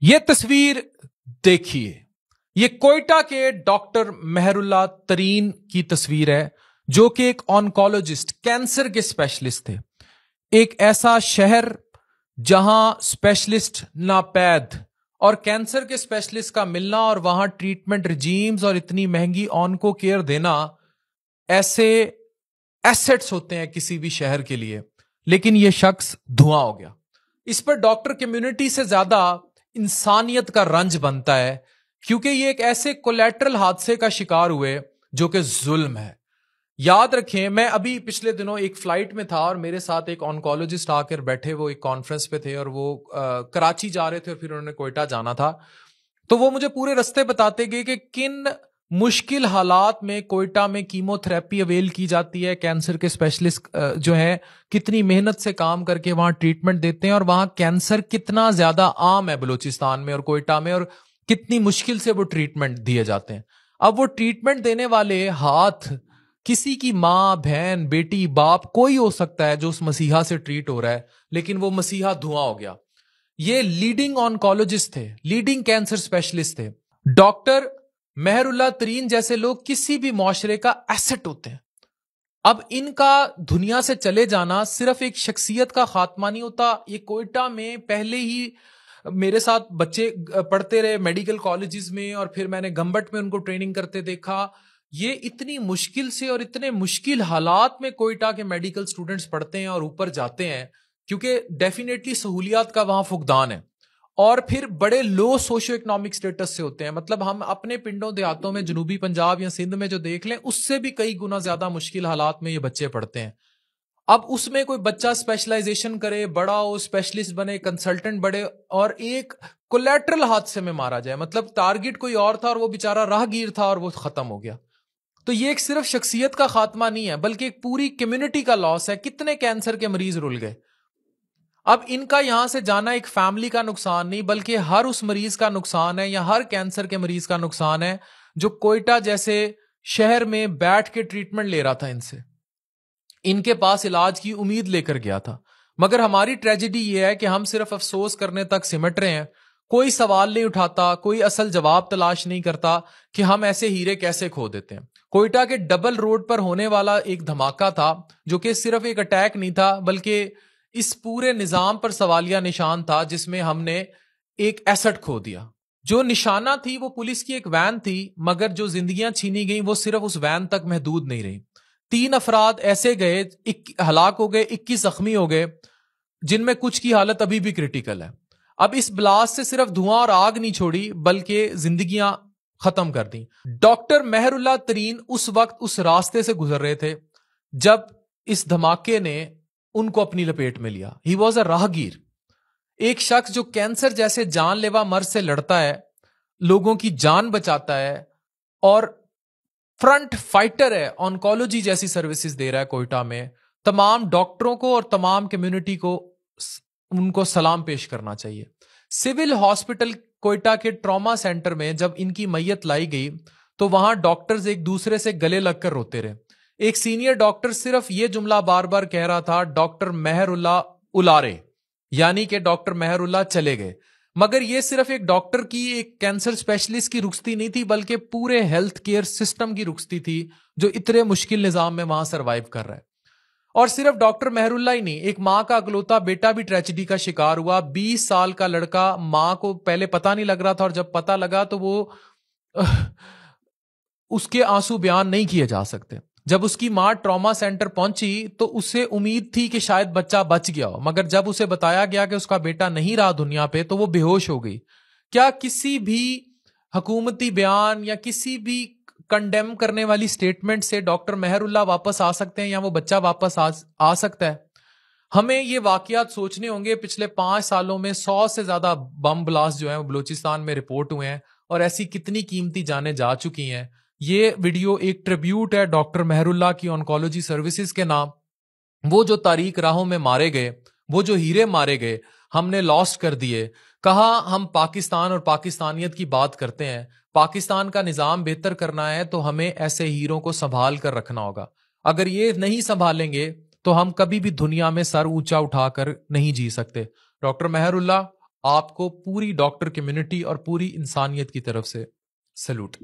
ये तस्वीर देखिए, ये कोयटा के डॉक्टर मेहरुल्लाह तरीन की तस्वीर है, जो कि एक ऑन्कोलॉजिस्ट, कैंसर के स्पेशलिस्ट थे। एक ऐसा शहर जहां स्पेशलिस्ट नापैद और कैंसर के स्पेशलिस्ट का मिलना और वहां ट्रीटमेंट रिजीम्स और इतनी महंगी ऑनको केयर देना, ऐसे एसेट्स होते हैं किसी भी शहर के लिए। लेकिन यह शख्स धुआं हो गया। इस पर डॉक्टर कम्युनिटी से ज्यादा इंसानियत का रंज बनता है, क्योंकि ये एक ऐसे कोलैटरल हादसे का शिकार हुए जो कि जुल्म है। याद रखें, मैं अभी पिछले दिनों एक फ्लाइट में था और मेरे साथ एक ऑन्कोलॉजिस्ट आकर बैठे, वो एक कॉन्फ्रेंस पे थे और वो कराची जा रहे थे और फिर उन्होंने कोयटा जाना था। तो वो मुझे पूरे रास्ते बताते गए कि किन मुश्किल हालात में कोयटा में कीमोथेरेपी अवेल की जाती है, कैंसर के स्पेशलिस्ट जो है कितनी मेहनत से काम करके वहां ट्रीटमेंट देते हैं, और वहां कैंसर कितना ज्यादा आम है बलूचिस्तान में और कोयटा में, और कितनी मुश्किल से वो ट्रीटमेंट दिए जाते हैं। अब वो ट्रीटमेंट देने वाले हाथ किसी की माँ, बहन, बेटी, बाप कोई हो सकता है जो उस मसीहा से ट्रीट हो रहा है, लेकिन वो मसीहा धुआं हो गया। ये लीडिंग ऑन्कोलॉजिस्ट थे, लीडिंग कैंसर स्पेशलिस्ट थे। डॉक्टर मेहरुल्लाह तरीन जैसे लोग किसी भी मुआशरे का एसेट होते हैं। अब इनका दुनिया से चले जाना सिर्फ एक शख्सियत का खात्मा नहीं होता। ये कोयटा में पहले ही मेरे साथ बच्चे पढ़ते रहे मेडिकल कॉलेजेस में, और फिर मैंने गंबट में उनको ट्रेनिंग करते देखा। ये इतनी मुश्किल से और इतने मुश्किल हालात में कोयटा के मेडिकल स्टूडेंट्स पढ़ते हैं और ऊपर जाते हैं, क्योंकि डेफिनेटली सहूलियात का वहां फुकदान है, और फिर बड़े लो सोशियो इकोनॉमिक स्टेटस से होते हैं। मतलब हम अपने पिंडों देहातों में, जनूबी पंजाब या सिंध में जो देख लें, उससे भी कई गुना ज्यादा मुश्किल हालात में ये बच्चे पढ़ते हैं। अब उसमें कोई बच्चा स्पेशलाइजेशन करे, बड़ा हो, स्पेशलिस्ट बने, कंसल्टेंट बने, और एक कोलैटरल हादसे में मारा जाए। मतलब टारगेट कोई और था और वो बेचारा राहगीर था और वो खत्म हो गया। तो ये एक सिर्फ शख्सियत का खात्मा नहीं है, बल्कि एक पूरी कम्युनिटी का लॉस है। कितने कैंसर के मरीज रुल गए। अब इनका यहां से जाना एक फैमिली का नुकसान नहीं, बल्कि हर उस मरीज का नुकसान है, या हर कैंसर के मरीज का नुकसान है जो कोयटा जैसे शहर में बैठ के ट्रीटमेंट ले रहा था इनसे, इनके पास इलाज की उम्मीद लेकर गया था। मगर हमारी ट्रेजेडी यह है कि हम सिर्फ अफसोस करने तक सिमट रहे हैं। कोई सवाल नहीं उठाता, कोई असल जवाब तलाश नहीं करता कि हम ऐसे हीरे कैसे खो देते हैं। कोयटा के डबल रोड पर होने वाला एक धमाका था, जो कि सिर्फ एक अटैक नहीं था, बल्कि इस पूरे निजाम पर सवालिया निशान था, जिसमें हमने एक एसेट खो दिया। जो निशाना थी वो पुलिस की एक वैन थी, मगर जो जिंदगियां छीनी गई वो सिर्फ उस वैन तक महदूद नहीं रही। 3 अफराद ऐसे गए, हलाक हो गए, 21 जख्मी हो गए, जिनमें कुछ की हालत अभी भी क्रिटिकल है। अब इस ब्लास्ट से सिर्फ धुआं और आग नहीं छोड़ी, बल्कि जिंदगियां खत्म कर दी। डॉक्टर मेहरुल्लाह तरीन उस वक्त उस रास्ते से गुजर रहे थे जब इस धमाके ने उनको अपनी लपेट में लिया। ही वॉज अ राहगीर, एक शख्स जो कैंसर जैसे जानलेवा मर्ज से लड़ता है, लोगों की जान बचाता है, और फ्रंट फाइटर है, ऑन्कोलॉजी जैसी सर्विसेज दे रहा है कोयटा में। तमाम डॉक्टरों को और तमाम कम्युनिटी को उनको सलाम पेश करना चाहिए। सिविल हॉस्पिटल कोयटा के ट्रॉमा सेंटर में जब इनकी मैयत लाई गई, तो वहां डॉक्टर्स एक दूसरे से गले लगकर रोते रहे। एक सीनियर डॉक्टर सिर्फ यह जुमला बार बार कह रहा था, डॉक्टर मेहरुल्लाह उलारे, यानी कि डॉक्टर मेहरुल्लाह चले गए। मगर यह सिर्फ एक डॉक्टर की, एक कैंसर स्पेशलिस्ट की रुखसती नहीं थी, बल्कि पूरे हेल्थ केयर सिस्टम की रुखसती थी, जो इतने मुश्किल निजाम में वहां सरवाइव कर रहा है। और सिर्फ डॉक्टर मेहरुल्लाह ही नहीं, एक मां का अकलौता बेटा भी ट्रेजेडी का शिकार हुआ। 20 साल का लड़का, मां को पहले पता नहीं लग रहा था, और जब पता लगा तो वो उसके आंसू बयान नहीं किए जा सकते। जब उसकी मां ट्रॉमा सेंटर पहुंची तो उसे उम्मीद थी कि शायद बच्चा बच गया हो, मगर जब उसे बताया गया कि उसका बेटा नहीं रहा दुनिया पे, तो वो बेहोश हो गई। क्या किसी भी हुकूमती बयान या किसी भी कंडेम करने वाली स्टेटमेंट से डॉक्टर मेहरुल्लाह वापस आ सकते हैं, या वो बच्चा वापस आ सकता है? हमें ये वाकयात सोचने होंगे। पिछले 5 सालों में 100 से ज्यादा बम ब्लास्ट जो है वो बलूचिस्तान में रिपोर्ट हुए हैं, और ऐसी कितनी कीमती जानें जा चुकी हैं। ये वीडियो एक ट्रिब्यूट है डॉक्टर मेहरुल्लाह की ऑन्कोलॉजी सर्विसेज के नाम। वो जो तारीख राहों में मारे गए, वो जो हीरे मारे गए, हमने लॉस्ट कर दिए। कहा हम पाकिस्तान और पाकिस्तानियत की बात करते हैं, पाकिस्तान का निजाम बेहतर करना है तो हमें ऐसे हीरों को संभाल कर रखना होगा। अगर ये नहीं संभालेंगे तो हम कभी भी दुनिया में सर ऊंचा उठाकर नहीं जी सकते। डॉक्टर मेहरुल्लाह आपको पूरी डॉक्टर कम्युनिटी और पूरी इंसानियत की तरफ से सैल्यूट।